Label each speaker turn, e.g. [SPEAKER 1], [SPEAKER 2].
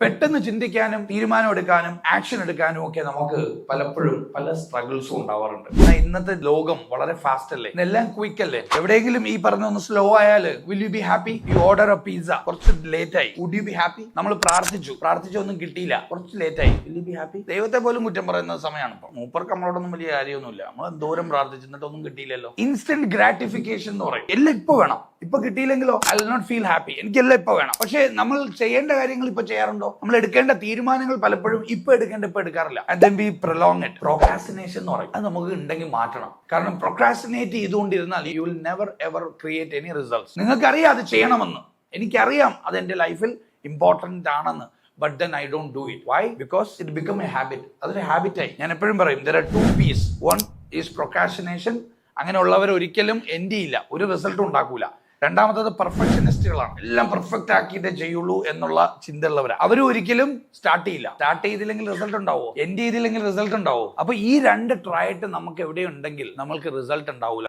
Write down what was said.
[SPEAKER 1] പെട്ടെന്ന് ചിന്തിക്കാനും തീരുമാനം എടുക്കാനും ആക്ഷൻ എടുക്കാനും ഒക്കെ നമുക്ക് പലപ്പോഴും പല സ്ട്രഗിൾസും ഉണ്ടാവാറുണ്ട്. ഇന്നത്തെ ലോകം വളരെ ഫാസ്റ്റ് അല്ലേ, എല്ലാം ക്വിക്ക് അല്ലേ. എവിടെയെങ്കിലും ഈ പറഞ്ഞ ഒന്ന് സ്ലോ ആയാൽ will you be happy? You order a pizza, കുറച്ച് ലേറ്റ് ആയി, വുഡ് യു ബി ഹാപ്പി? നമ്മൾ പ്രാർത്ഥിച്ചൊന്നും കിട്ടിയില്ല, കുറച്ച് ലേറ്റ് ആയി, വിൽ യു ബി ഹാപ്പി? ദൈവത്തെ പോലും കുറ്റം പറയുന്ന സമയമാണ് ഇപ്പൊ. മൂപ്പർക്ക് നമ്മളോടൊന്നും വലിയ കാര്യമൊന്നുമില്ല, നമ്മൾ എന്തോരം പ്രാർത്ഥിച്ചിട്ടൊന്നും കിട്ടിയില്ലല്ലോ. ഇൻസ്റ്റന്റ് ഗ്രാറ്റിഫിക്കേഷൻ എന്ന് പറയും. എല്ലാം ഇപ്പൊ വേണം, ഇപ്പൊ കിട്ടിയില്ലെങ്കിലോ I will not feel happy. എനിക്കെല്ലാം ഇപ്പൊ വേണം. പക്ഷെ നമ്മൾ ചെയ്യേണ്ട കാര്യങ്ങൾ ഇപ്പൊ ചെയ്യാറുണ്ടോ? നമ്മൾ എടുക്കേണ്ട തീരുമാനങ്ങൾ പലപ്പോഴും ഇപ്പൊ എടുക്കാറില്ല. And then we prolong it. Procrastination എന്ന് പറയും. അത് നമുക്ക് ഉണ്ടെങ്കിൽ മാറ്റണം. കാരണം പ്രോക്രാസ്റ്റിനേറ്റ് ചെയ്തുകൊണ്ടിരുന്നാൽ you will never ever create any results. നിങ്ങൾക്കറിയാം അത് ചെയ്യണമെന്ന്, എനിക്കറിയാം അത് എന്റെ ലൈഫിൽ ഇമ്പോർട്ടന്റ് ആണെന്ന്. But then I don't do it. Why? Because it become a habit. അതൊരു ഹാബിറ്റായി. ഞാൻ എപ്പോഴും പറയും, there are two P's. One is procrastination. അങ്ങനെയുള്ളവർ ഒരിക്കലും എൻഡ് ചെയ്യില്ല, ഒരു റിസൾട്ടും ഉണ്ടാക്കൂല. രണ്ടാമത്തത് പെർഫെക്ഷനിസ്റ്റുകളാണ്. എല്ലാം പെർഫെക്റ്റ് ആക്കിയിട്ടേ ചെയ്യുള്ളൂ എന്നുള്ള ചിന്തയുള്ളവരാണ്. അവരും ഒരിക്കലും സ്റ്റാർട്ട് ചെയ്യില്ല. സ്റ്റാർട്ട് ചെയ്തില്ലെങ്കിൽ റിസൾട്ട് ഉണ്ടാവോ? എൻഡ് ചെയ്തില്ലെങ്കിൽ റിസൾട്ട് ഉണ്ടാവോ? അപ്പൊ ഈ രണ്ട് ട്രയറ്റ് നമുക്ക് എവിടെ ഉണ്ടെങ്കിൽ നമ്മൾക്ക് റിസൾട്ട് ഉണ്ടാവില്ല.